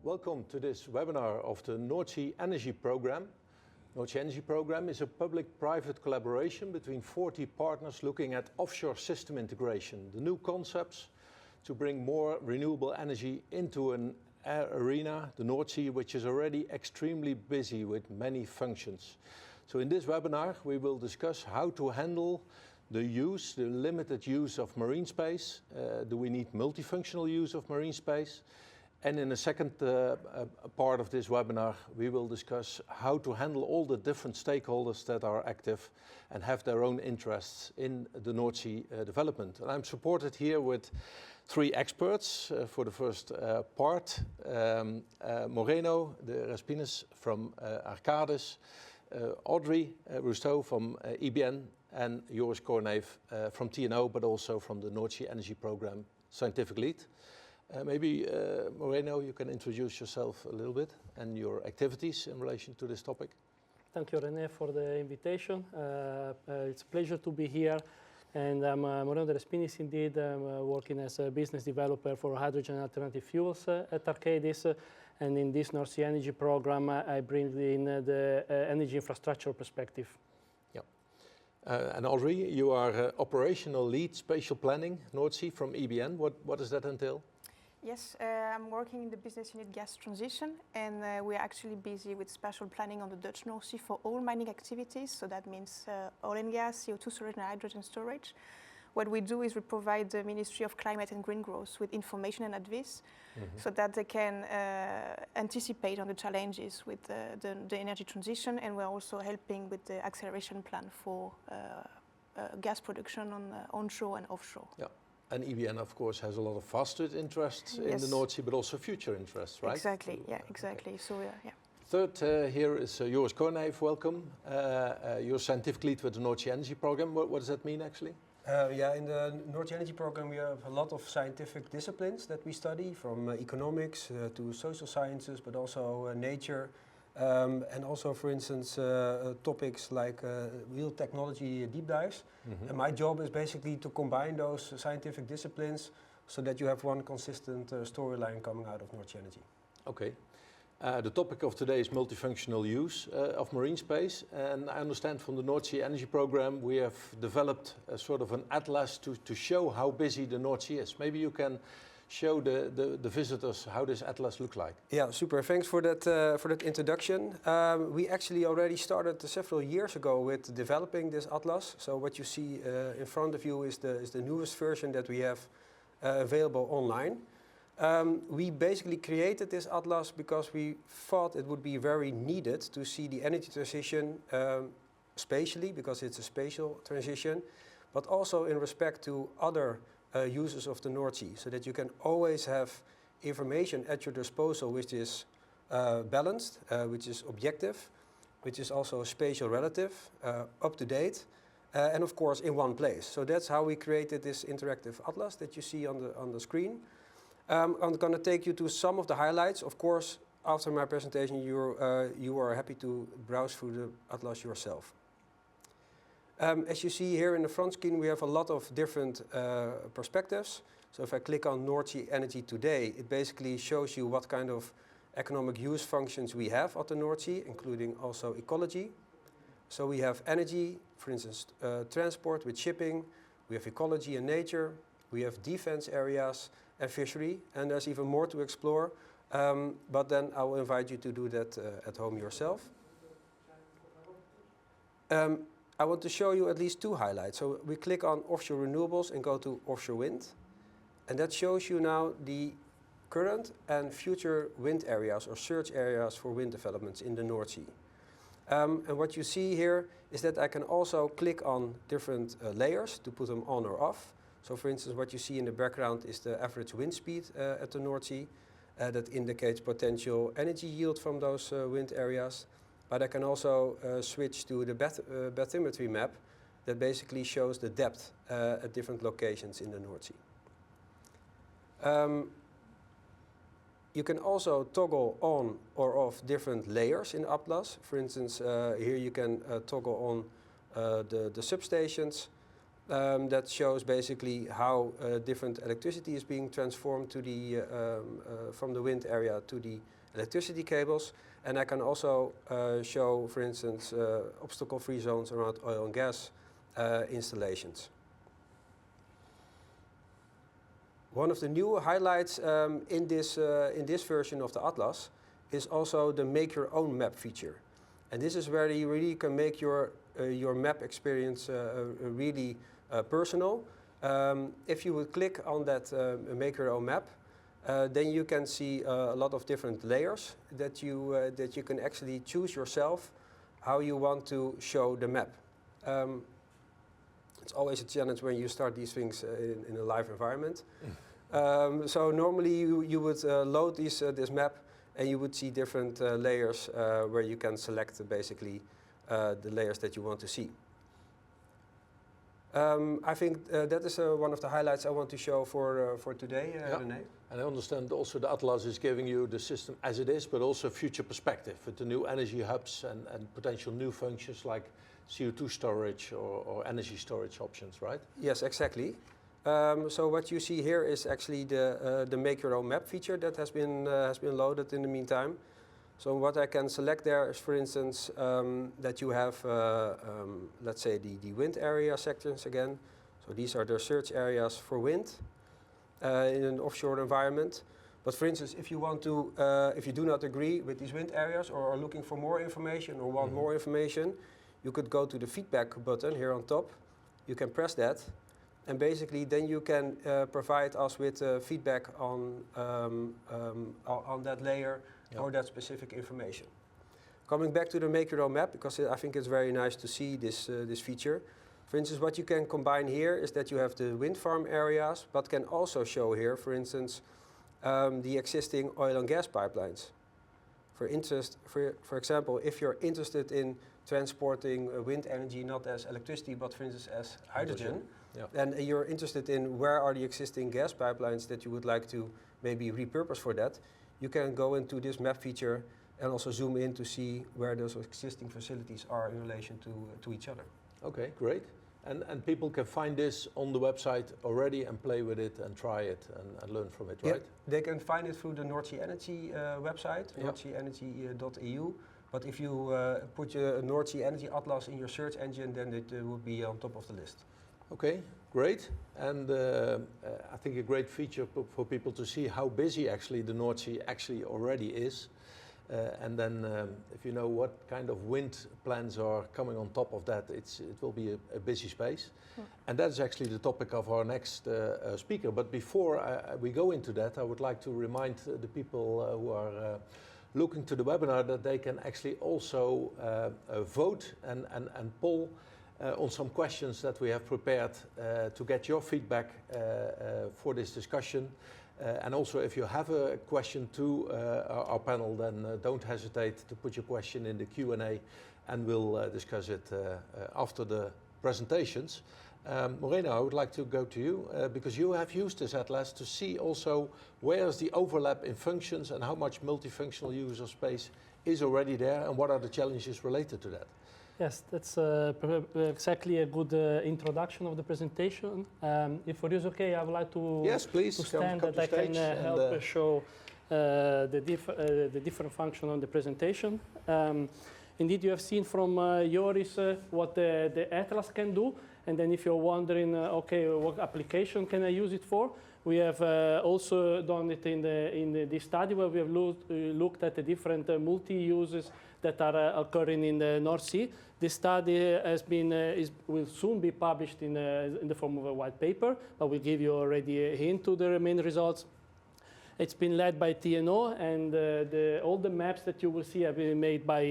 Welcome to this webinar of the North Sea Energy Programme. North Sea Energy Programme is a public-private collaboration between 40 partners looking at offshore system integration, the new concepts to bring more renewable energy into an arena, the North Sea, which is already extremely busy with many functions. So in this webinar, we will discuss how to handle the limited use of marine space. Do we need multifunctional use of marine space? And in the second part of this webinar, we will discuss how to handle all the different stakeholders that are active and have their own interests in the North Sea development. And I'm supported here with three experts for the first part. Moreno de Respines from Arcadis, Audrey Rousseau from EBN, and Joris Korneef from TNO, but also from the North Sea Energy Programme Scientific Lead. Maybe, Moreno, you can introduce yourself a little bit and your activities in relation to this topic. Thank you, René, for the invitation. It's a pleasure to be here. And I'm Moreno de Respinis, indeed. I'm working as a business developer for hydrogen alternative fuels at Arcadis. And in this North Sea Energy Programme, I bring in the energy infrastructure perspective. And Audrey, you are operational lead spatial planning, North Sea from EBN. What does that entail? Yes, I'm working in the business unit gas transition, and we're actually busy with spatial planning on the Dutch North Sea for all mining activities. So that means oil and gas, CO2 storage and hydrogen storage. What we do is we provide the Ministry of Climate and Green Growth with information and advice so that they can anticipate on the challenges with the energy transition, and we're also helping with the acceleration plan for gas production on onshore and offshore. Yeah. And EBN, of course, has a lot of vested interests in the North Sea, but also future interests, right? Exactly, yeah, exactly. Okay. So, yeah. Third here is Joris Korneef, welcome. You're scientific lead with the North Sea Energy Programme. What does that mean, actually? In the North Sea Energy Programme, we have a lot of scientific disciplines that we study, from economics to social sciences, but also nature. And also, for instance, topics like real technology deep dives. And my job is basically to combine those scientific disciplines so that you have one consistent storyline coming out of North Sea Energy. Okay. The topic of today is multifunctional use of marine space. And I understand from the North Sea Energy Programme, we have developed a sort of an atlas to show how busy the North Sea is. Maybe you can show the visitors how this atlas looks like. Yeah, super. Thanks for that introduction. We actually already started several years ago with developing this atlas. So what you see in front of you is the newest version that we have available online. We basically created this atlas because we thought it would be very needed to see the energy transition spatially, because it's a spatial transition, but also in respect to other uses of the North Sea, so that you can always have information at your disposal which is balanced, which is objective, which is also spatial relative, up to date, and of course in one place. So that's how we created this interactive atlas that you see on the screen. I'm going to take you to some of the highlights. Of course, after my presentation, you are happy to browse through the atlas yourself. As you see here in the front screen, we have a lot of different perspectives. So if I click on North Sea Energy Today, it basically shows you what kind of economic use functions we have at the North Sea, including also ecology. So we have energy, for instance, transport with shipping. We have ecology and nature. We have defense areas and fishery. And there's even more to explore. But then I will invite you to do that at home yourself. I want to show you at least two highlights. So we click on offshore renewables and go to offshore wind. And that shows you now the current and future wind areas or search areas for wind developments in the North Sea. And what you see here is that I can also click on different layers to put them on or off. So for instance, what you see in the background is the average wind speed at the North Sea. That indicates potential energy yield from those wind areas. But I can also switch to the bathymetry map that basically shows the depth at different locations in the North Sea. You can also toggle on or off different layers in Atlas. For instance, here you can toggle on the substations. that shows basically how different electricity is being transformed to the, from the wind area to the electricity cables. And I can also show, for instance, obstacle-free zones around oil and gas installations. One of the new highlights in this version of the Atlas is also the Make Your Own Map feature. And this is where you really can make your map experience really personal. If you would click on that Make Your Own Map, then you can see a lot of different layers that you can actually choose yourself how you want to show the map. It's always a challenge when you start these things in a live environment. So normally you would load this map and you would see different layers where you can select basically the layers that you want to see. I think that is one of the highlights I want to show for today, René. And I understand also the Atlas is giving you the system as it is, but also future perspective with the new energy hubs and potential new functions like CO2 storage or energy storage options, right? Yes, exactly. So what you see here is actually the Make Your Own Map feature that has been loaded in the meantime. So what I can select there is, for instance, that you have, let's say, the wind area sections again. So these are the search areas for wind in an offshore environment. But for instance, if you want to, if you do not agree with these wind areas or are looking for more information or want more information, you could go to the feedback button here on top. You can press that. And basically, then you can provide us with feedback on that layer or that specific information. Coming back to the Make Your Own Map, because I think it's very nice to see this feature. For instance, what you can combine here is that you have the wind farm areas, but can also show here, for instance, the existing oil and gas pipelines. For example, if you're interested in transporting wind energy not as electricity, but for instance as hydrogen. And you're interested in where are the existing gas pipelines that you would like to maybe repurpose for that, you can go into this map feature and also zoom in to see where those existing facilities are in relation to each other. Okay, great. And people can find this on the website already and play with it and try it and learn from it, right? They can find it through the North Sea Energy website, northseaenergy.eu. But if you put your North Sea Energy Atlas in your search engine, then it will be on top of the list. Okay, great. And I think a great feature for people to see how busy actually the North Sea actually already is. And then if you know what kind of wind plans are coming on top of that, it will be a busy space. And that is actually the topic of our next speaker. But before we go into that, I would like to remind the people who are looking to the webinar that they can actually also vote and poll on some questions that we have prepared to get your feedback for this discussion. And also if you have a question to our panel, then don't hesitate to put your question in the Q&A and we'll discuss it after the presentations. Morena, I would like to go to you because you have used this atlas to see also where is the overlap in functions and how much multifunctional user space is already there and what are the challenges related to that. Yes, that's exactly a good introduction of the presentation. If for you is okay, I would like to, please, to stand that I can help show the different function on the presentation. Indeed, you have seen from Joris what the Atlas can do. And then if you're wondering, okay, what application can I use it for? We have also done it in this study where we have looked at the different multi-uses that are occurring in the North Sea. This study has been, will soon be published in the form of a white paper, but we'll give you already a hint to the main results. It's been led by TNO, and all the maps that you will see have been made by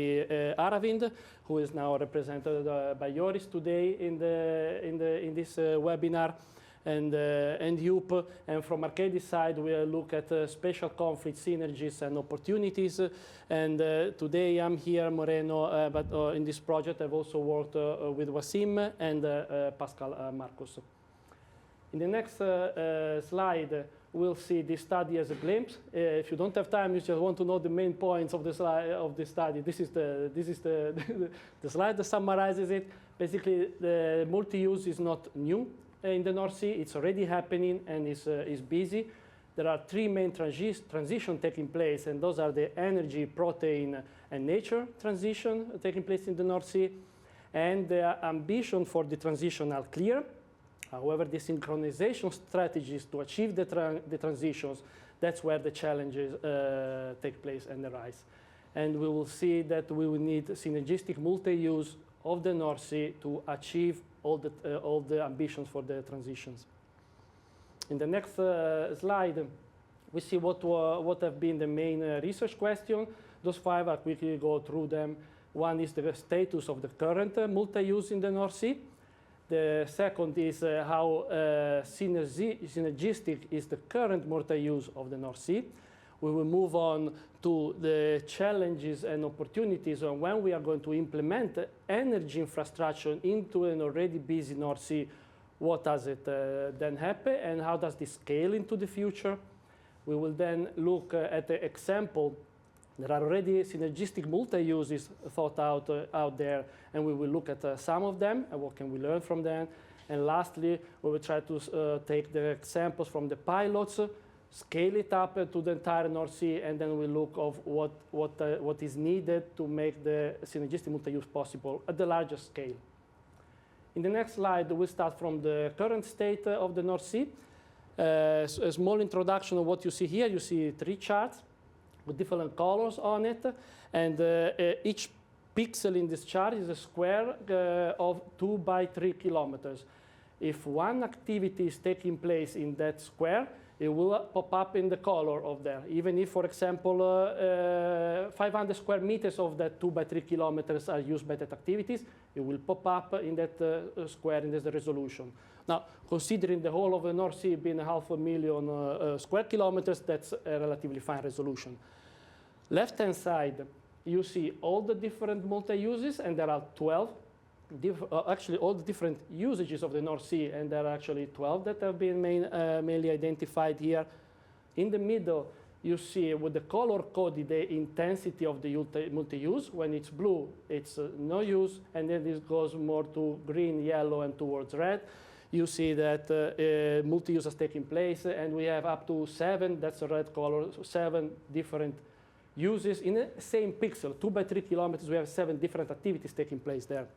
Aravind, who is now represented by Joris today in this webinar, and Joop. And from Arcadis side, we'll look at special conflict synergies and opportunities. And today I'm here, Moreno, but in this project I've also worked with Wasim and Pascal Marcus. In the next slide, we'll see this study as a glimpse. If you don't have time, you just want to know the main points of the slide of the study. This is the slide that summarizes it. Basically, the multi-use is not new in the North Sea. It's already happening and is busy. There are three main transitions taking place, and those are the energy, protein, and nature transition taking place in the North Sea. And the ambition for the transition are clear. However, the synchronization strategies to achieve the transitions, that's where the challenges take place and arise. And we will see that we will need synergistic multi-use of the North Sea to achieve all the ambitions for the transitions. In the next slide, we see what have been the main research questions. Those five, I'll quickly go through them. One is the status of the current multi-use in the North Sea. The second is how synergistic is the current multi-use of the North Sea. We will move on to the challenges and opportunities on when we are going to implement energy infrastructure into an already busy North Sea. What does it then happen, and how does this scale into the future? We will then look at the example. There are already synergistic multi-uses thought out there, and we will look at some of them and what can we learn from them. And lastly, we will try to take the examples from the pilots, scale it up to the entire North Sea, and then we look of what is needed to make the synergistic multi-use possible at the largest scale. In the next slide, we start from the current state of the North Sea. A small introduction of what you see here. You see three charts with different colors on it, and each pixel in this chart is a square of 2 by 3 kilometers. If one activity is taking place in that square, it will pop up in the color of there. Even if, for example, 500 square meters of that 2 by 3 kilometers are used by that activities, it will pop up in that square, in this resolution. Now, considering the whole of the North Sea being 500,000 square kilometers, that's a relatively fine resolution. Left-hand side, you see all the different multi-uses, and there are 12. Actually, all the different usages of the North Sea, and there are actually 12 that have been mainly identified here. In the middle, you see with the color-coded the intensity of the multi-use. When it's blue, it's no use, and then this goes more to green, yellow, and towards red. You see that multi-use is taking place, and we have up to 7, that's a red color, 7 different uses in the same pixel. 2 by 3 kilometers, we have 7 different activities taking place there.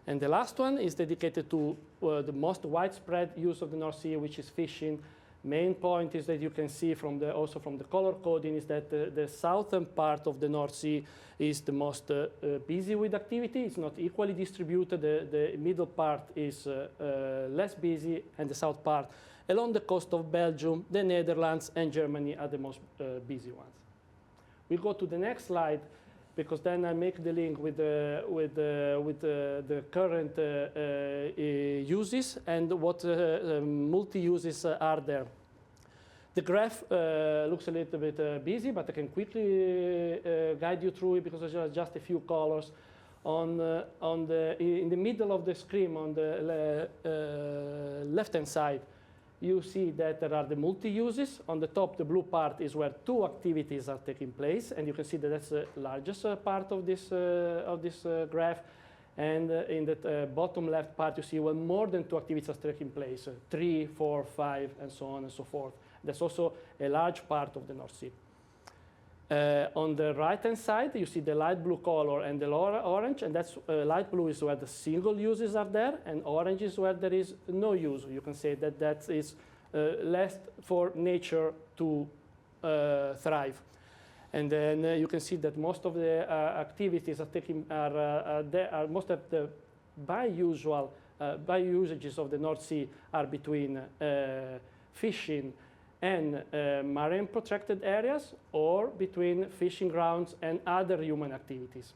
And the last one is dedicated to the most widespread use of the North Sea, which is fishing. Main point is that you can see also from the color coding is that the southern part of the North Sea is the most busy with activity. It's not equally distributed. The middle part is less busy, and the south part along the coast of Belgium, the Netherlands, and Germany are the most busy ones. We go to the next slide, because then I make the link with the current uses and what multi-uses are there. The graph looks a little bit busy, but I can quickly guide you through it because there's just a few colors. In the middle of the screen, on the left-hand side, you see that there are the multi-uses. On the top, the blue part is where 2 activities are taking place, and you can see that that's the largest part of this graph. And in the bottom left part, you see where more than 2 activities are taking place, 3, 4, 5, and so on and so forth. That's also a large part of the North Sea. On the right-hand side, you see the light blue color and the orange, and that's light blue is where the single uses are there, and orange is where there is no use. You can say that that is left for nature to thrive. And then you can see that most of the activities are most of the usages of the North Sea are between fishing and marine protected areas, or between fishing grounds and other human activities.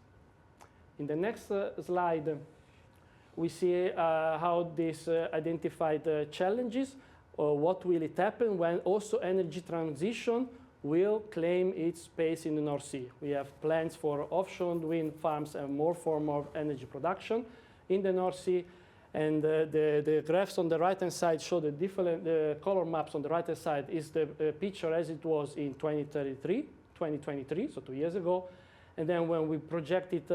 In the next slide, we see how these identified challenges, or what will it happen when also energy transition will claim its space in the North Sea. We have plans for offshore wind farms and more form of energy production in the North Sea. And the graphs on the right-hand side show the different color maps. On the right-hand side is the picture as it was in 2023, so 2 years ago. And then when we project it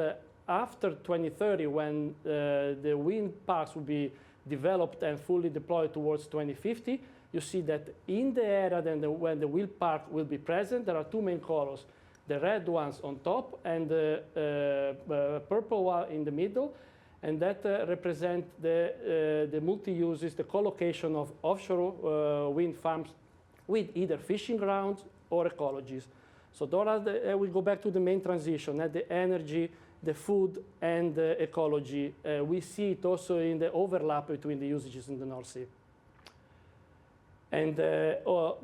after 2030, when the wind parks will be developed and fully deployed towards 2050, you see that in the area when the wind park will be present, there are two main colors, the red ones on top and the purple one in the middle. And that represent the multi-uses, the co-location of offshore wind farms with either fishing grounds or ecologies. So we go back to the main transition, the energy, the food, and the ecology. We see it also in the overlap between the usages in the North Sea. And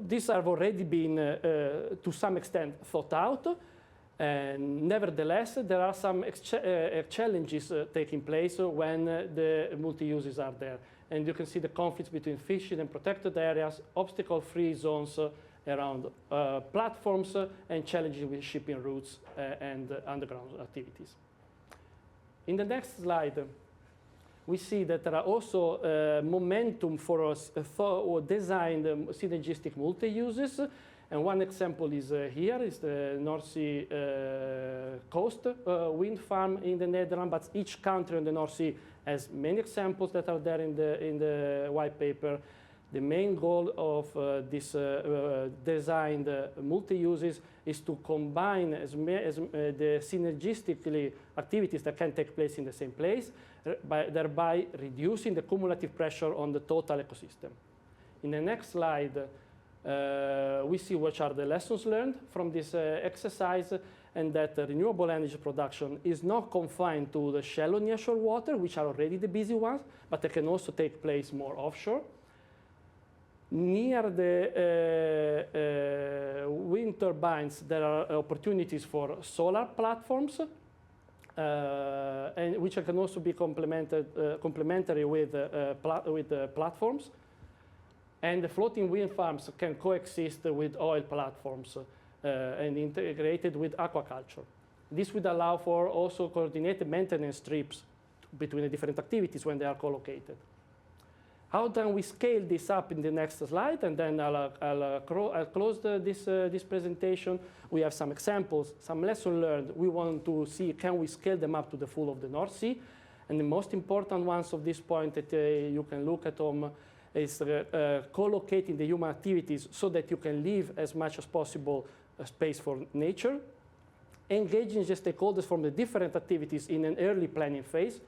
these have already been, to some extent, thought out. And nevertheless, there are some challenges taking place when the multi-uses are there. And you can see the conflicts between fishing and protected areas, obstacle-free zones around platforms, and challenges with shipping routes and underground activities. In the next slide, we see that there are also momentum for designed synergistic multi-uses. And one example is here, is the North Sea coast wind farm in the Netherlands, but each country in the North Sea has many examples that are there in the white paper. The main goal of this designed multi-uses is to combine the synergistically activities that can take place in the same place, thereby reducing the cumulative pressure on the total ecosystem. In the next slide, we see which are the lessons learned from this exercise, and that renewable energy production is not confined to the shallow nearshore water, which are already the busy ones, but they can also take place more offshore. Near the wind turbines, there are opportunities for solar platforms, and which can also be complementary with platforms. And the floating wind farms can coexist with oil platforms and integrated with aquaculture. This would allow for also coordinated maintenance trips between the different activities when they are co-located. How can we scale this up in the next slide? And then I'll close this presentation. We have some examples, some lessons learned. We want to see, can we scale them up to the full of the North Sea? And the most important ones of this point that you can look at them is co-locating the human activities so that you can leave as much as possible space for nature, engaging the stakeholders from the different activities in an early planning phase,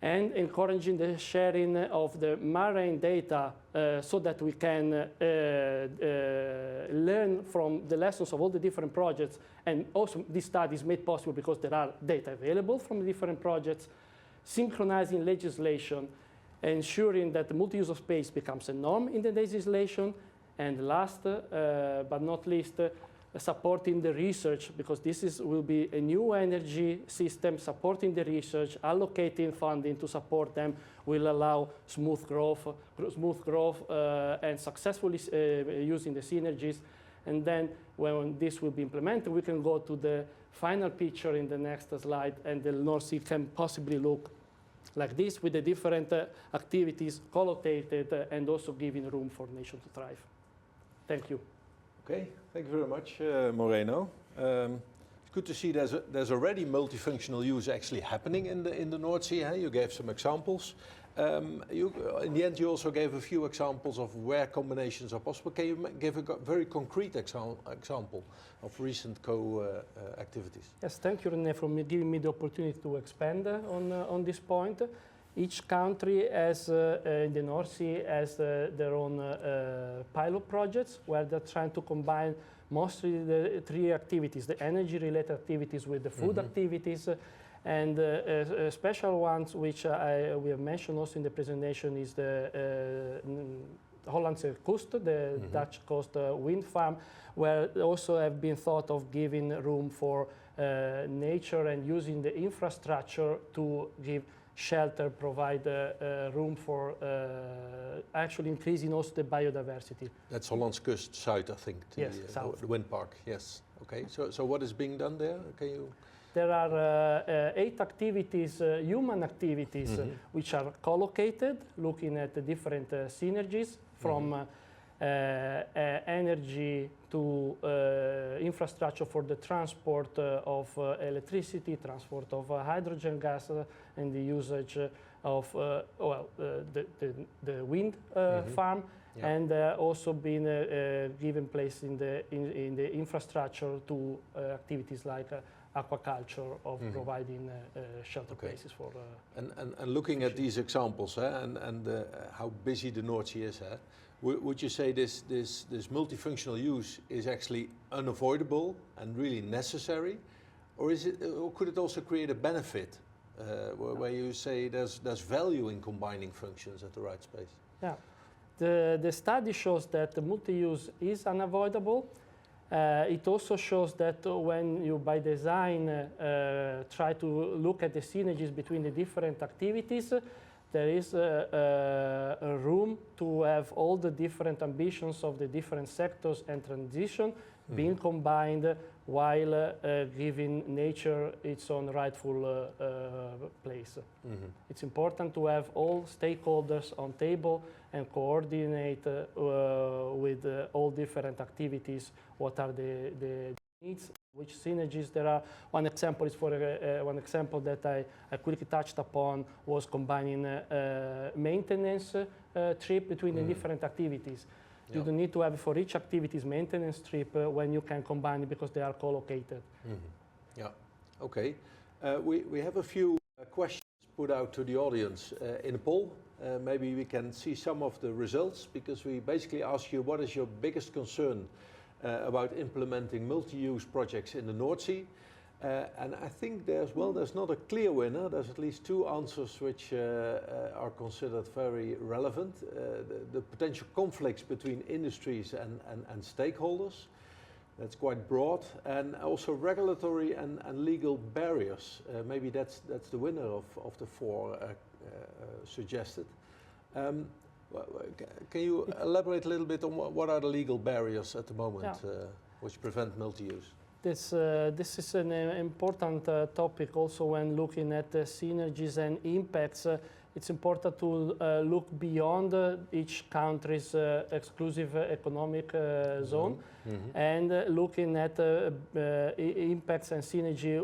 and encouraging the sharing of the marine data so that we can learn from the lessons of all the different projects. And also this study is made possible because there are data available from the different projects, synchronizing legislation, ensuring that the multi-use of space becomes a norm in the legislation, and last but not least, supporting the research, because this will be a new energy system. Supporting the research, allocating funding to support them will allow smooth growth and successfully using the synergies. And then when this will be implemented, we can go to the final picture in the next slide, and the North Sea can possibly look like this, with the different activities co-located and also giving room for nations to thrive. Thank you. Okay, thank you very much, Moreno. It's good to see there's already multifunctional use actually happening in the North Sea. You gave some examples. In the end, you also gave a few examples of where combinations are possible. Can you give a very concrete example of recent co-activities? Yes, thank you, René, for giving me the opportunity to expand on this point. Each country has, in the North Sea, has their own pilot projects where they're trying to combine mostly the three activities, the energy-related activities with the food activities, and special ones which we have mentioned also in the presentation is the Hollandse Kust, the Dutch coast wind farm, where also have been thought of giving room for nature and using the infrastructure to give shelter, provide room for actually increasing also the biodiversity. That's Hollandse Kust, Zuid, I think. Yes, south. The wind park, yes. Okay, so what is being done there? Can you? There are 8 activities, human activities, which are co-located, looking at the different synergies from energy to infrastructure for the transport of electricity, transport of hydrogen gas, and the usage of the wind farm, and also been given place in the infrastructure to activities like aquaculture of providing shelter places for. And looking at these examples and how busy the North Sea is, would you say this multifunctional use is actually unavoidable and really necessary, or could it also create a benefit where you say there's value in combining functions at the right space? Yeah, the study shows that the multi-use is unavoidable. It also shows that when you, by design, try to look at the synergies between the different activities, there is a room to have all the different ambitions of the different sectors and transition being combined while giving nature its own rightful place. It's important to have all stakeholders on table and coordinate with all different activities what are the needs, which synergies there are. One example is one example that I quickly touched upon was combining maintenance trip between the different activities. You don't need to have for each activity's maintenance trip when you can combine it because they are co-located. Yeah, okay. We have a few questions put out to the audience in a poll. Maybe we can see some of the results, because we basically ask you what is your biggest concern about implementing multi-use projects in the North Sea. And I think there's not a clear winner. There's at least two answers which are considered very relevant. The potential conflicts between industries and stakeholders, that's quite broad, and also regulatory and legal barriers. Maybe that's the winner of the four suggested. Can you elaborate a little bit on what are the legal barriers at the moment which prevent multi-use? This is an important topic also when looking at synergies and impacts. It's important to look beyond each country's exclusive economic zone and looking at impacts and synergy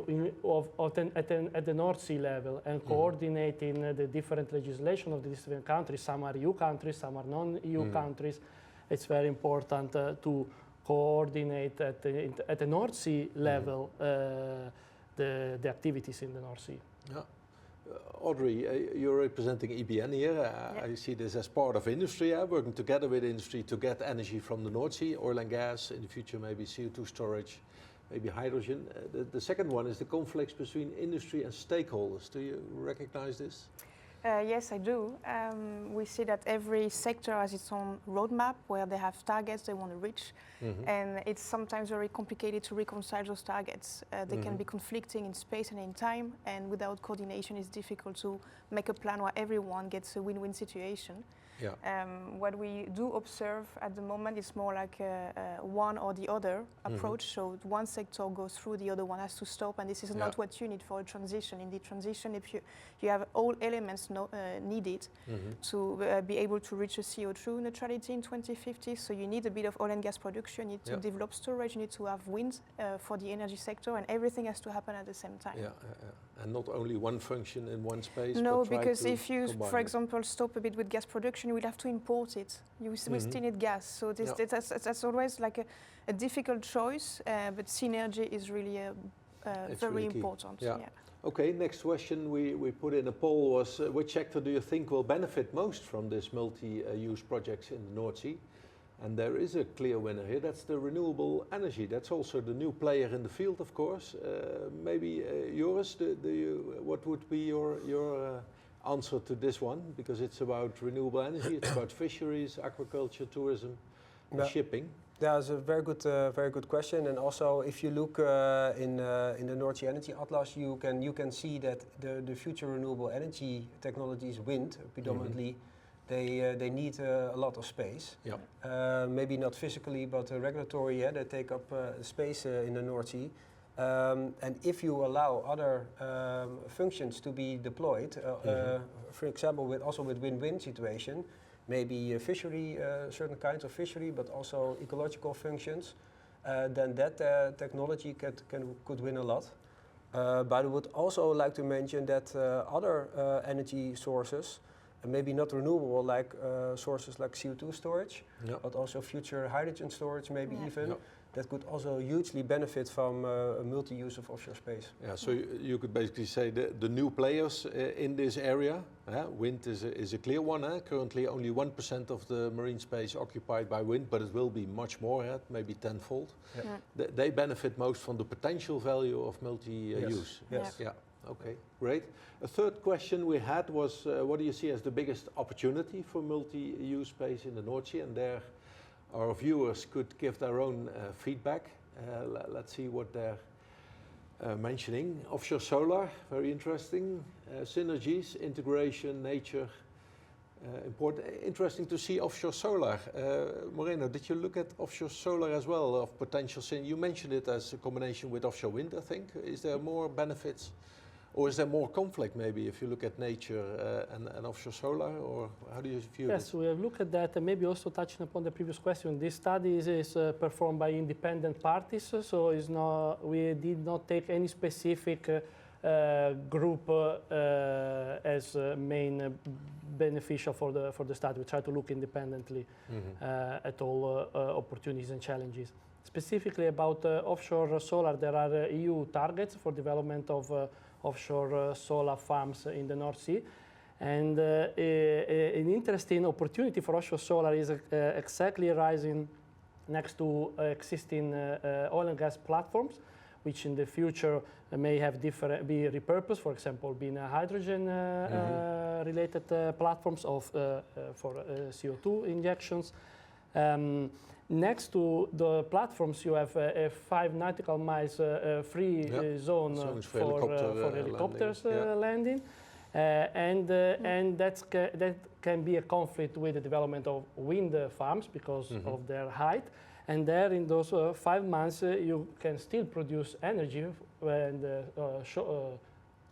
at the North Sea level and coordinating the different legislation of the different countries. Some are EU countries, some are non-EU countries. It's very important to coordinate at the North Sea level the activities in the North Sea. Yeah. Audrey, you're representing EBN here. I see this as part of industry, working together with industry to get energy from the North Sea, oil and gas, in the future maybe CO2 storage, maybe hydrogen. The second one is the conflicts between industry and stakeholders. Do you recognize this? Yes, I do. We see that every sector has its own roadmap where they have targets they want to reach, and it's sometimes very complicated to reconcile those targets. They can be conflicting in space and in time, and without coordination it's difficult to make a plan where everyone gets a win-win situation. Yeah. What we do observe at the moment is more like a one or the other approach. So one sector goes through, the other one has to stop, and this is not what you need for a transition. In the transition, if you have all elements needed to be able to reach a CO2 neutrality in 2050, so you need a bit of oil and gas production, you need to develop storage, you need to have wind for the energy sector, and everything has to happen at the same time. And not only one function in one space. No, because if you, for example, stop a bit with gas production, you will have to import it. We still need gas. So that's always like a difficult choice, but synergy is really very really important. Yeah. Okay, next question we put in a poll was, which sector do you think will benefit most from this multi-use projects in the North Sea? And there is a clear winner here, that's the renewable energy. That's also the new player in the field, of course. Maybe Joris, what would be your answer to this one? Because it's about renewable energy, it's about fisheries, aquaculture, tourism, and shipping. Yeah, it's a very good question. And also, if you look in the North Sea Energy Atlas, you can see that the future renewable energy technologies, wind predominantly, they need a lot of space. Yeah. Maybe not physically, but regulatory. They take up space in the North Sea. And if you allow other functions to be deployed, for example, with win-win situation, maybe a fishery, certain kinds of fishery, but also ecological functions, then that technology could win a lot. But I would also like to mention that other energy sources, maybe not renewable, like sources like CO2 storage, but also future hydrogen storage, maybe even, that could also hugely benefit from multi-use of offshore space. Yeah, so you could basically say the new players in this area, wind is a clear one. Currently only 1% of the marine space occupied by wind, but it will be much more, maybe tenfold. They benefit most from the potential value of multi-use. Yes. Yeah. Okay, great. A third question we had was, what do you see as the biggest opportunity for multi-use space in the North Sea? And there, our viewers could give their own feedback. Let's see what they're mentioning. Offshore solar, very interesting. Synergies, integration, nature, important. Interesting to see offshore solar. Moreno, did you look at offshore solar as well of potential? You mentioned it as a combination with offshore wind, I think. Is there more benefits? Or is there more conflict maybe if you look at nature and offshore solar, or how do you view this? Yes, we have looked at that, and maybe also touching upon the previous question. This study is performed by independent parties, so it's not, we did not take any specific group as main beneficial for the study. We try to look independently at all opportunities and challenges. Specifically about offshore solar, there are EU targets for development of offshore solar farms in the North Sea. And an interesting opportunity for offshore solar is exactly rising next to existing oil and gas platforms, which in the future may have be repurposed, for example, being hydrogen related platforms for CO2 injections. Next to the platforms, you have a 5 nautical miles free zone for helicopters landing. And that can be a conflict with the development of wind farms because of their height. And there in those 5 months, you can still produce energy, and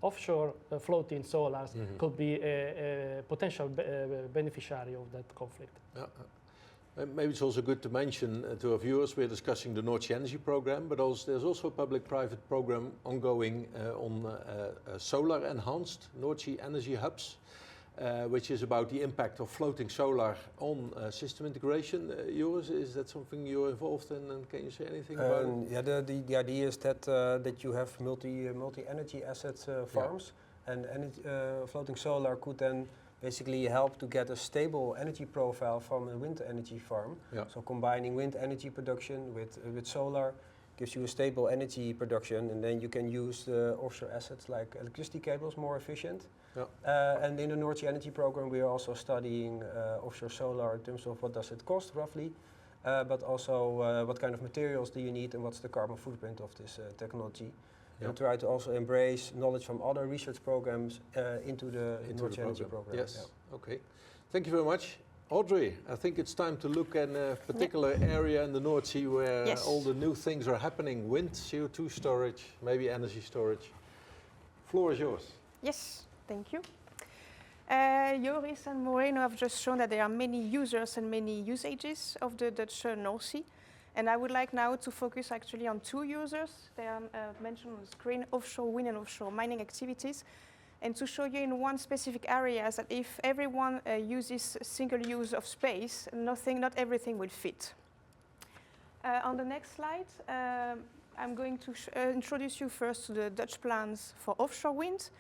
offshore floating solars could be a potential beneficiary of that conflict. Maybe it's also good to mention to our viewers, we're discussing the North Sea Energy Program, but also, there's also a public-private program ongoing on solar enhanced North Sea energy hubs, which is about the impact of floating solar on system integration. Joris, is that something you're involved in, and can you say anything about it? Yeah, the idea is that you have multi-energy asset farms, and floating solar could then basically help to get a stable energy profile from a wind energy farm. So combining wind energy production with solar gives you a stable energy production, and then you can use the offshore assets like electricity cables more efficient. And in the North Sea Energy Program, we are also studying offshore solar in terms of what does it cost roughly, but also what kind of materials do you need and what's the carbon footprint of this technology. And try to also embrace knowledge from other research programs into the North Sea Energy Program. Yes, okay. Thank you very much. Audrey, I think it's time to look at a particular area in the North Sea where all the new things are happening. Wind, CO2 storage, maybe energy storage. Floor is yours. Yes, thank you. Joris and Moreno have just shown that there are many users and many usages of the Dutch North Sea. And I would like now to focus actually on 2 users. They are mentioned on the screen, offshore wind and offshore mining activities. And to show you in one specific area that if everyone uses single use of space, not everything will fit. On the next slide, I'm going to introduce you first to the Dutch plans for offshore wind.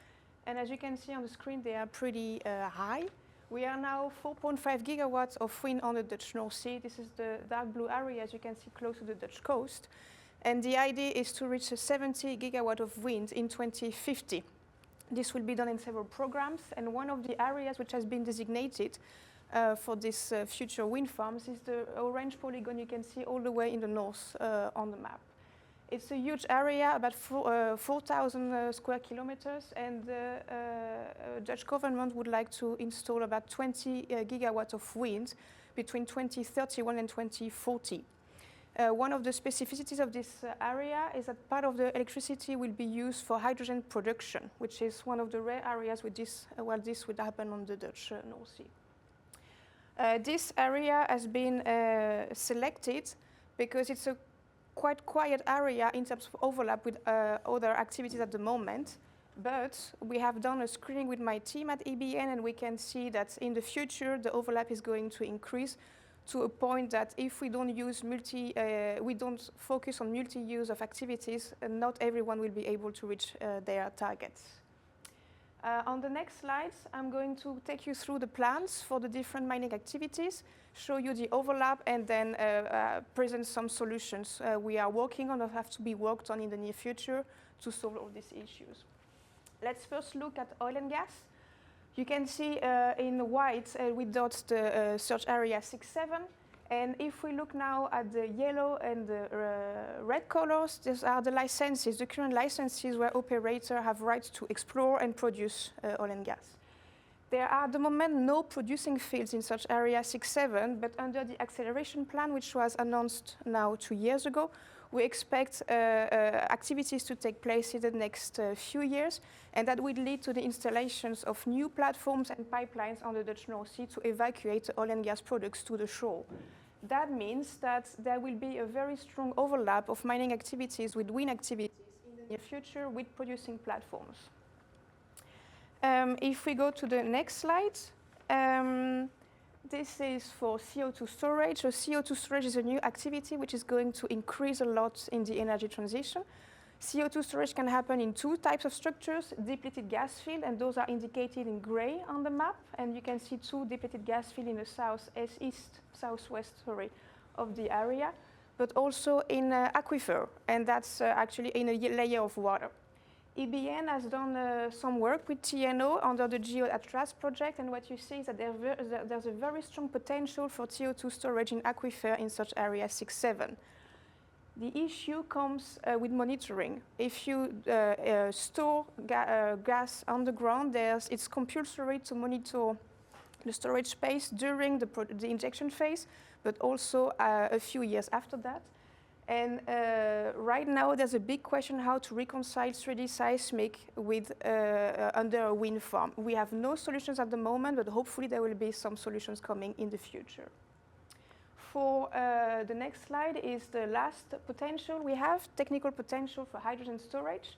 And as you can see on the screen, they are pretty high. We are now 4.5 gigawatts of wind on the Dutch North Sea. This is the dark blue area, as you can see, close to the Dutch coast. And the idea is to reach 70 gigawatt of wind in 2050. This will be done in several programs. And one of the areas which has been designated for this future wind farms is the orange polygon you can see all the way in the north on the map. It's a huge area, about 4,000 square kilometers, and the Dutch government would like to install about 20 gigawatts of wind between 2031 and 2040. One of the specificities of this area is that part of the electricity will be used for hydrogen production, which is one of the rare areas where this would happen on the Dutch North Sea. This area has been selected because it's a quite quiet area in terms of overlap with other activities at the moment. But we have done a screening with my team at EBN, and we can see that in the future the overlap is going to increase to a point that if we don't we don't focus on multi-use of activities, not everyone will be able to reach their targets. On the next slides, I'm going to take you through the plans for the different mining activities, show you the overlap, and then present some solutions we are working on or have to be worked on in the near future to solve all these issues. Let's first look at oil and gas. You can see in white we dot the search area 6-7. And if we look now at the yellow and the red colors, these are the licenses, the current licenses where operators have rights to explore and produce oil and gas. There are at the moment no producing fields in such area 6-7, but under the acceleration plan, which was announced now 2 years ago, we expect activities to take place in the next few years, and that will lead to the installations of new platforms and pipelines on the Dutch North Sea to evacuate the oil and gas products to the shore. That means that there will be a very strong overlap of mining activities with wind activities in the near future with producing platforms. If we go to the next slide, this is for CO2 storage. So CO2 storage is a new activity which is going to increase a lot in the energy transition. CO2 storage can happen in two types of structures, depleted gas field, and those are indicated in gray on the map. And you can see two depleted gas fields in the southwest of the area, but also in aquifer, and that's actually in a layer of water. EBN has done some work with TNO under the Geo Atlas project, and what you see is that there's a very strong potential for CO2 storage in aquifer in such area 6-7. The issue comes with monitoring. If you store gas underground, it's compulsory to monitor the storage space during the injection phase, but also a few years after that. And right now, there's a big question how to reconcile 3D seismic with under a wind farm. We have no solutions at the moment, but hopefully there will be some solutions coming in the future. For the next slide is the last potential we have, technical potential for hydrogen storage.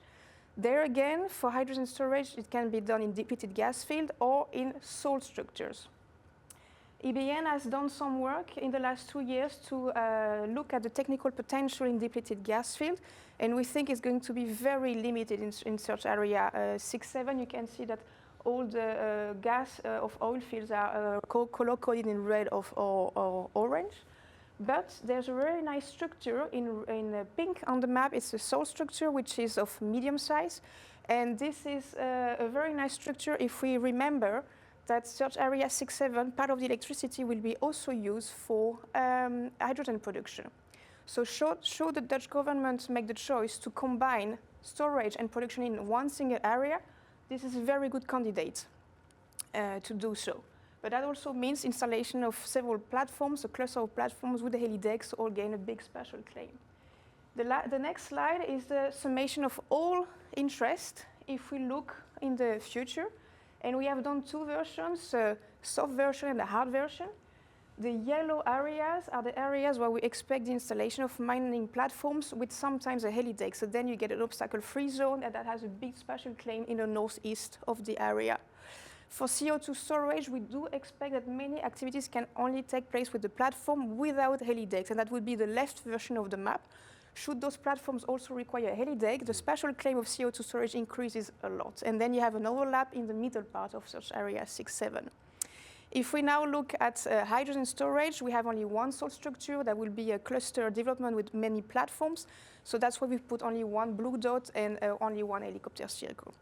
There again, for hydrogen storage, it can be done in depleted gas field or in salt structures. EBN has done some work in the last 2 years to look at the technical potential in depleted gas field, and we think it's going to be very limited in search area 6-7. You can see that all the gas of oil fields are color-coded in red or orange. But there's a very nice structure in pink on the map. It's a salt structure, which is of medium size. And this is a very nice structure if we remember that search area 6-7, part of the electricity will be also used for hydrogen production. So should the Dutch government make the choice to combine storage and production in one single area, this is a very good candidate to do so. But that also means installation of several platforms, a cluster of platforms with the helidecks all gain a big special claim. The next slide is the summation of all interest if we look in the future. And we have done two versions, soft version and a hard version. The yellow areas are the areas where we expect the installation of mining platforms with sometimes a helideck. So then you get an obstacle-free zone, and that has a big special claim in the northeast of the area. For CO2 storage, we do expect that many activities can only take place with the platform without helidecks, and that would be the left version of the map. Should those platforms also require a helideck, the special claim of CO2 storage increases a lot. And then you have an overlap in the middle part of such area 6-7. If we now look at hydrogen storage, we have only one salt structure. That will be a cluster development with many platforms. So that's why we put only one blue dot and only one helicopter circle.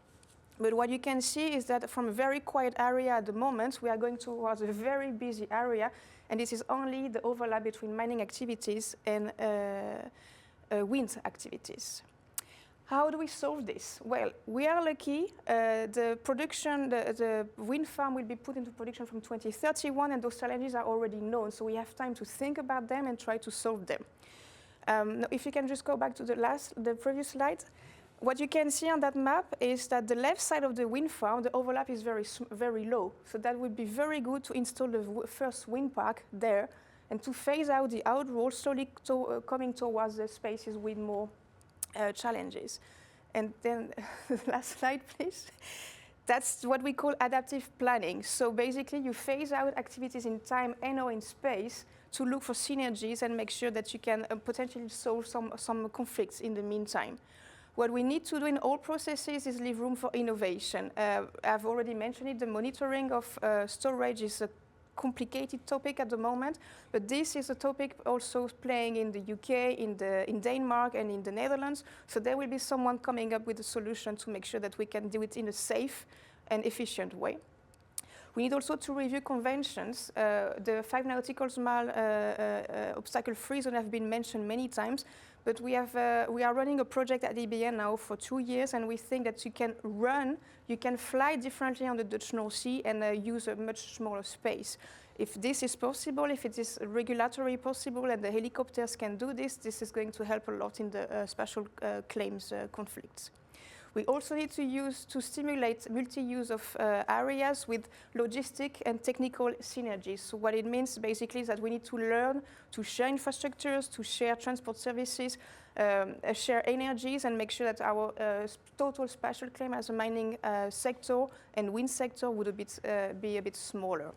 But what you can see is that from a very quiet area at the moment, we are going towards a very busy area. And this is only the overlap between mining activities and wind activities. How do we solve this? Well, we are lucky. The wind farm will be put into production from 2031, and those challenges are already known. So we have time to think about them and try to solve them. If you can just go back to the previous slide. What you can see on that map is that the left side of the wind farm, the overlap is very low. So that would be very good to install the first wind park there and to phase out the outroll, slowly coming towards the spaces with more challenges. And then, last slide, please. That's what we call adaptive planning. So basically, you phase out activities in time and or in space to look for synergies and make sure that you can potentially solve some conflicts in the meantime. What we need to do in all processes is leave room for innovation. I've already mentioned it, the monitoring of storage is a complicated topic at the moment, but this is a topic also playing in the UK, in Denmark and in the Netherlands. So there will be someone coming up with a solution to make sure that we can do it in a safe and efficient way. We need also to review conventions. The 5 nautical mile obstacle-free zone have been mentioned many times, but we are running a project at EBN now for 2 years, and we think that you can fly differently on the Dutch North Sea and use a much smaller space. If this is possible, if it is regulatory possible and the helicopters can do this, this is going to help a lot in the special claims conflicts. We also need to stimulate multi-use of areas with logistic and technical synergies. So what it means basically is that we need to learn to share infrastructures, to share transport services, share energies, and make sure that our total spatial claim as a mining sector and wind sector would be a bit smaller.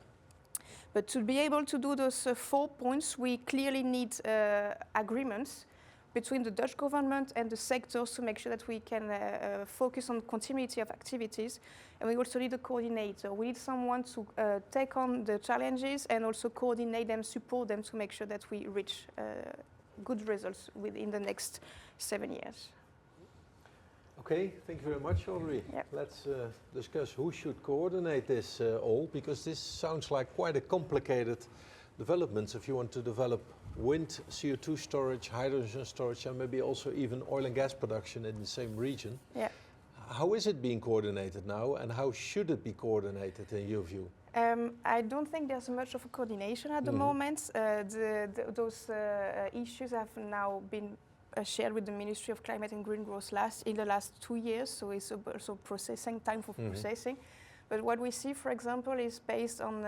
But to be able to do those 4 points, we clearly need agreements between the Dutch government and the sectors to make sure that we can focus on continuity of activities. And we also need a coordinator. We need someone to take on the challenges and also coordinate them, support them to make sure that we reach good results within the next 7 years. Okay, thank you very much, Audrey. Yep. Let's discuss who should coordinate this all, because this sounds like quite a complicated development if you want to develop wind, CO2 storage, hydrogen storage, and maybe also even oil and gas production in the same region. Yeah. How is it being coordinated now, and how should it be coordinated in your view? I don't think there's much of a coordination at the moment. Those issues have now been shared with the Ministry of Climate and Green Growth in the last 2 years, so it's also processing, time for processing. But what we see, for example, is based on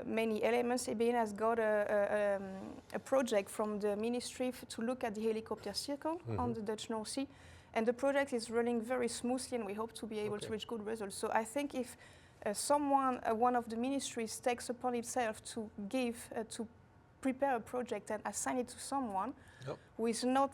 many elements. EBN has got a project from the ministry to look at the helicopter circle on the Dutch North Sea, and the project is running very smoothly, and we hope to be able to reach good results. So I think if one of the ministries takes upon itself to prepare a project and assign it to someone who is not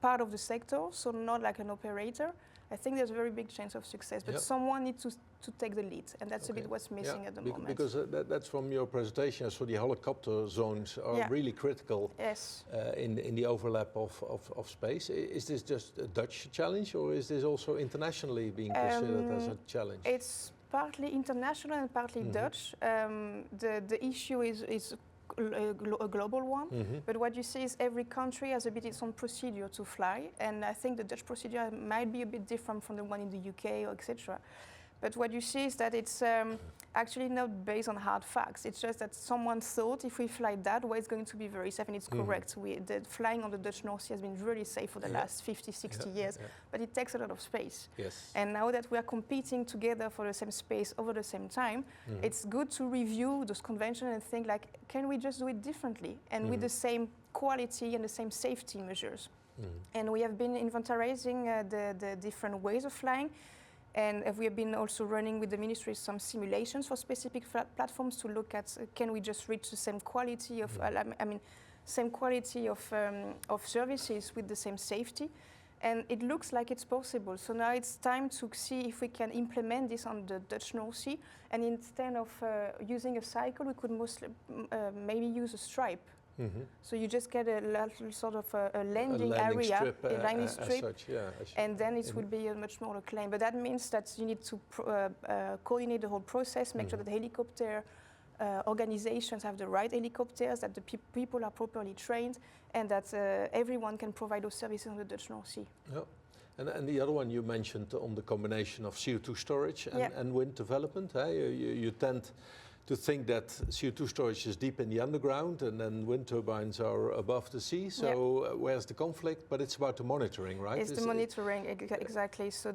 part of the sector, so not like an operator, I think there's a very big chance of success. But someone needs to take the lead, and that's a bit what's missing at the moment. Because that's from your presentation, so the helicopter zones are really critical in the overlap of space. Is this just a Dutch challenge, or is this also internationally being considered as a challenge? It's partly international and partly Dutch. The issue is a global one, but what you see is every country has a bit its own procedure to fly, and I think the Dutch procedure might be a bit different from the one in the UK or etc. But what you see is that it's actually not based on hard facts. It's just that someone thought if we fly that way, it's going to be very safe, and it's correct. The flying on the Dutch North Sea has been really safe for the last 50, 60 years, but it takes a lot of space. Yes. And now that we are competing together for the same space over the same time, it's good to review those conventions and think like, can we just do it differently and with the same quality and the same safety measures? And we have been inventorizing the different ways of flying. And we have been also running with the ministry some simulations for specific platforms to look at can we just reach the same quality of, same quality of services with the same safety. And it looks like it's possible. So now it's time to see if we can implement this on the Dutch North Sea. And instead of using a cycle, we could maybe use a stripe. So you just get a little sort of a landing area, a landing strip, such, and then it would be a much smaller claim. But that means that you need to coordinate the whole process, make sure that the helicopter organizations have the right helicopters, that the people are properly trained, and that everyone can provide those services on the Dutch North Sea. Yeah. And the other one you mentioned on the combination of CO2 storage and wind development. You tend to think that CO2 storage is deep in the underground and then wind turbines are above the sea. So where's the conflict? But it's about the monitoring, right? It's the monitoring, exactly. So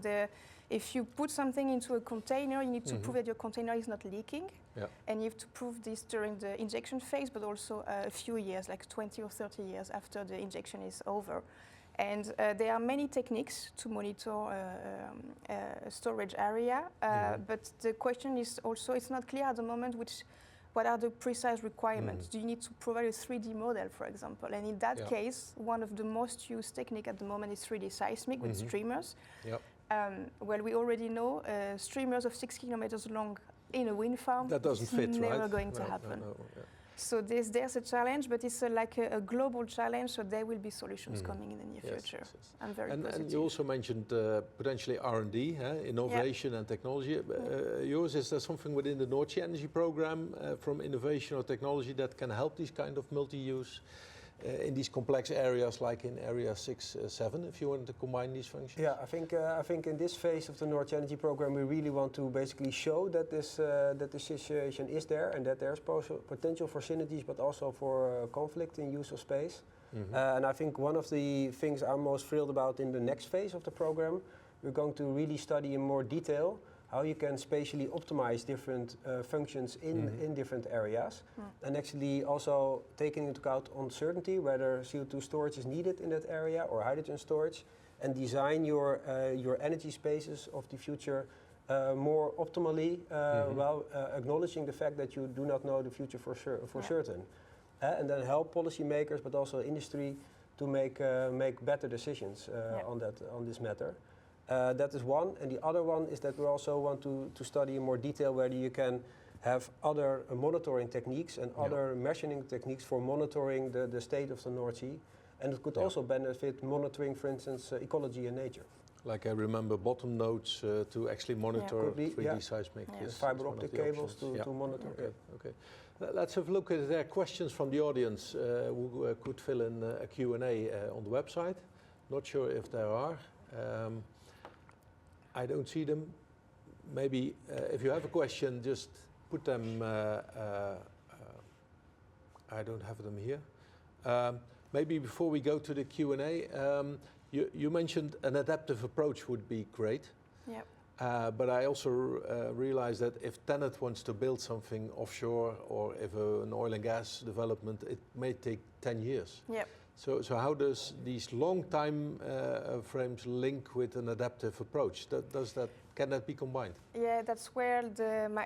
if you put something into a container, you need to prove that your container is not leaking. Yeah. And you have to prove this during the injection phase, but also a few years, like 20 or 30 years after the injection is over. And there are many techniques to monitor a storage area, but the question is also, it's not clear at the moment what are the precise requirements. Do you need to provide a 3D model, for example? And in that case, one of the most used technique at the moment is 3D seismic with streamers. Yep. Well, we already know streamers of 6 kilometers long in a wind farm. That doesn't fit, right? Never going to happen. No, yeah. So there's a challenge, but it's like a global challenge, so there will be solutions coming in the near future. Yes. I'm very positive. And you also mentioned potentially R&D, innovation and technology. Yours, is there something within the North Sea Energy Program from innovation or technology that can help these kind of multi-use in these complex areas, like in area 6, 7, if you want to combine these functions? Yeah, I think in this phase of the North Sea Energy Program, we really want to basically show that this situation is there and that there's potential for synergies, but also for conflict in use of space. And I think one of the things I'm most thrilled about in the next phase of the program, we're going to really study in more detail how you can spatially optimize different functions in different areas, and actually also taking into account uncertainty, whether CO2 storage is needed in that area or hydrogen storage, and design your energy spaces of the future more optimally, while acknowledging the fact that you do not know the future for certain. And then help policymakers, but also industry, to make better decisions on this matter. That is one, and the other one is that we also want to study in more detail whether you can have other monitoring techniques and other measuring techniques for monitoring the state of the North Sea, and it could also benefit monitoring, for instance, ecology and nature. Like I remember bottom nodes to actually monitor 3D seismic. Yes, fiber optic cables to monitor. Okay. Let's have a look at questions from the audience who could fill in a Q&A on the website. Not sure if there are. I don't see them. Maybe if you have a question, just put them. I don't have them here. Maybe before we go to the Q&A, you mentioned an adaptive approach would be great. Yep. But I also realize that if TenneT wants to build something offshore, or if an oil and gas development, it may take 10 years. Yep. So how does these long time frames link with an adaptive approach? Can that be combined? Yeah, that's where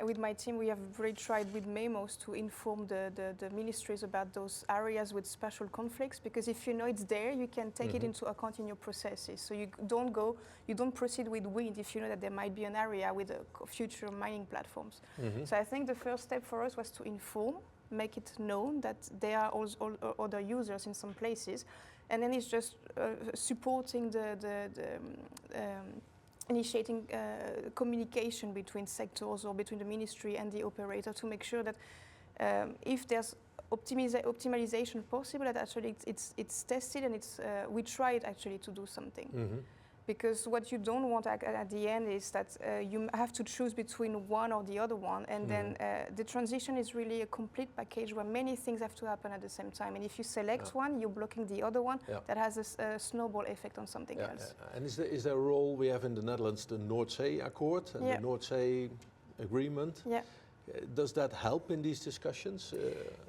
with my team we have really tried with MEMOS to inform the ministries about those areas with special conflicts, because if you know it's there, you can take it into account in your processes. So you don't proceed with wind if you know that there might be an area with future mining platforms. So I think the first step for us was to inform, make it known that there are also other users in some places, and then it's just supporting initiating communication between sectors or between the ministry and the operator to make sure that if there's optimization possible, that actually it's tested and we tried actually to do something. Because what you don't want at the end is that you have to choose between one or the other one, and then the transition is really a complete package where many things have to happen at the same time. And if you select one, you're blocking the other one. That has a snowball effect on something else. And is there a role we have in the Netherlands, the North Sea Accord and the North Sea Agreement? Yeah. Does that help in these discussions?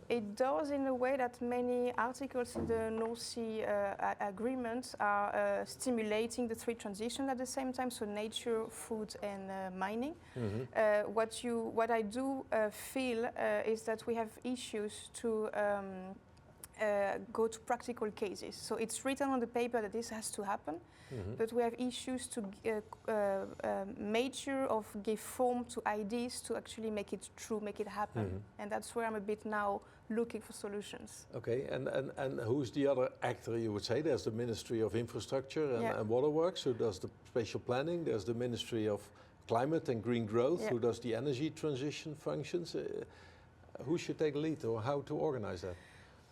It does, in a way that many articles in the North Sea Agreement are stimulating the three transitions at the same time, so nature, food and mining. What I do feel is that we have issues to go to practical cases. So it's written on the paper that this has to happen, but we have issues to mature or give form to ideas to actually make it true, make it happen. And that's where I'm a bit now looking for solutions. Okay, and who's the other actor, you would say? There's the Ministry of Infrastructure and Waterworks, who does the spatial planning. There's the Ministry of Climate and Green Growth, who does the energy transition functions. Who should take the lead, or how to organize that?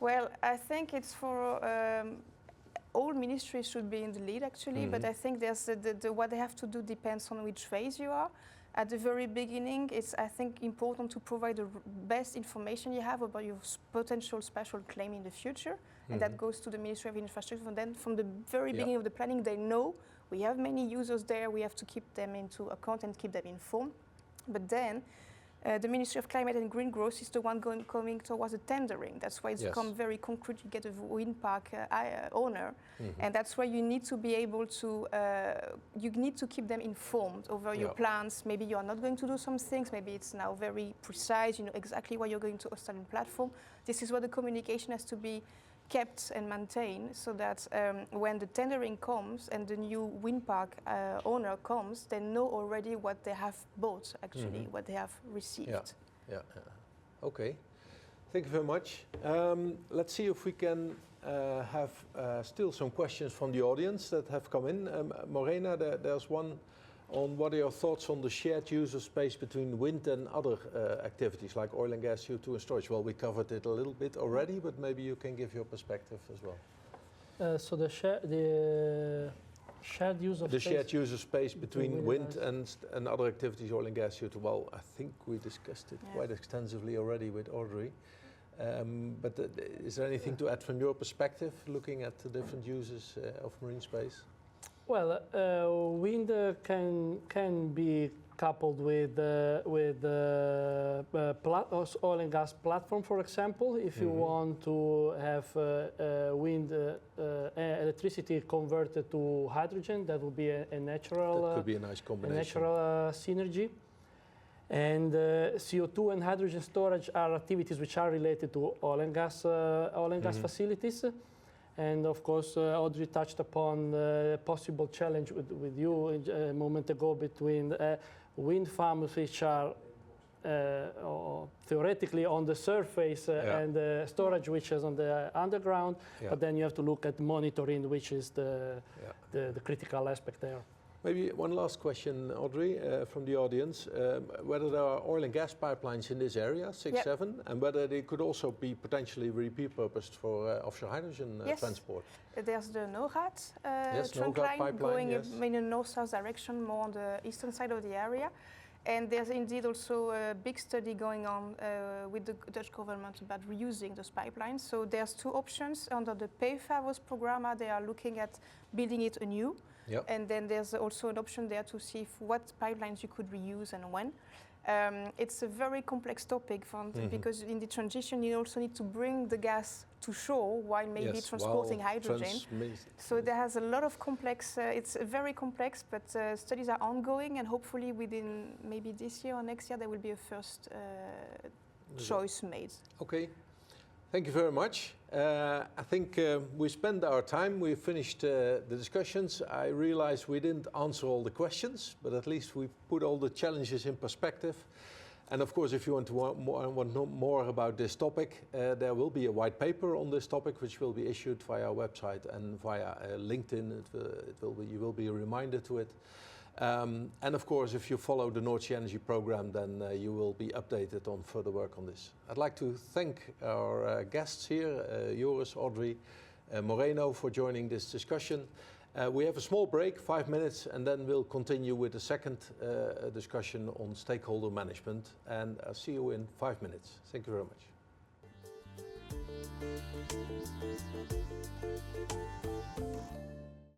Well, I think it's for all ministries should be in the lead actually, but I think there's what they have to do depends on which phase you are. At the very beginning, it's, I think, important to provide the best information you have about your potential special claim in the future. And that goes to the Ministry of Infrastructure. And then from the very beginning of the planning, they know we have many users there, we have to keep them into account and keep them informed. But then the Ministry of Climate and Green Growth is the one coming towards the tendering. That's why it's become very concrete. You get a wind park owner, and that's why you need to be able to, you need to keep them informed over your plans. Maybe you are not going to do some things, maybe it's now very precise, you know exactly what you're going to install in platform. This is where the communication has to be kept and maintained, so that when the tendering comes and the new wind park owner comes, they know already what they have bought, actually, what they have received. Okay, thank you very much. Let's see if we can have still some questions from the audience that have come in. Morena, there's one on what are your thoughts on the shared user space between wind and other activities like oil and gas, CO2 and storage? Well, we covered it a little bit already, but maybe you can give your perspective as well. So the shared user The space shared user space between wind and other activities, oil and gas, CO2. Well, I think we discussed it quite extensively already with Audrey. But is there anything to add from your perspective, looking at the different uses of marine space? Well, wind can be coupled with oil and gas platform, for example. If you want to have wind electricity converted to hydrogen, that would be a natural. That could be a nice combination. A natural synergy. And CO2 and hydrogen storage are activities which are related to oil and gas facilities. And of course, Audrey touched upon the possible challenge with you a moment ago between wind farms which are theoretically on the surface and storage which is on the underground. But then you have to look at monitoring, which is the critical aspect there. Maybe one last question, Audrey, from the audience. Whether there are oil and gas pipelines in this area, 6-7, and whether they could also be potentially repurposed for offshore hydrogen transport. There's the NORAD trunk NORAD line going in a north-south direction, more on the eastern side of the area. And there's indeed also a big study going on with the Dutch government about reusing those pipelines. So there's two options. Under the PFAVOS program, they are looking at building it anew. And then there's also an option there to see what pipelines you could reuse and when. It's a very complex topic because in the transition you also need to bring the gas to shore while maybe transporting hydrogen. So there has a lot of complex, it's very complex, but studies are ongoing, and hopefully within maybe this year or next year there will be a first choice made. Okay. Thank you very much. I think we spent our time. We finished the discussions. I realize we didn't answer all the questions, but at least we put all the challenges in perspective. And of course, if you want to know more about this topic, there will be a white paper on this topic, which will be issued via our website and via LinkedIn. You will be reminded to it. And of course, if you follow the North Sea Energy Programme, then you will be updated on further work on this. I'd like to thank our guests here, Joris, Audrey, Moreno, for joining this discussion. We have a small break, 5 minutes, and then we'll continue with the second discussion on stakeholder management. And I'll see you in 5 minutes. Thank you very much.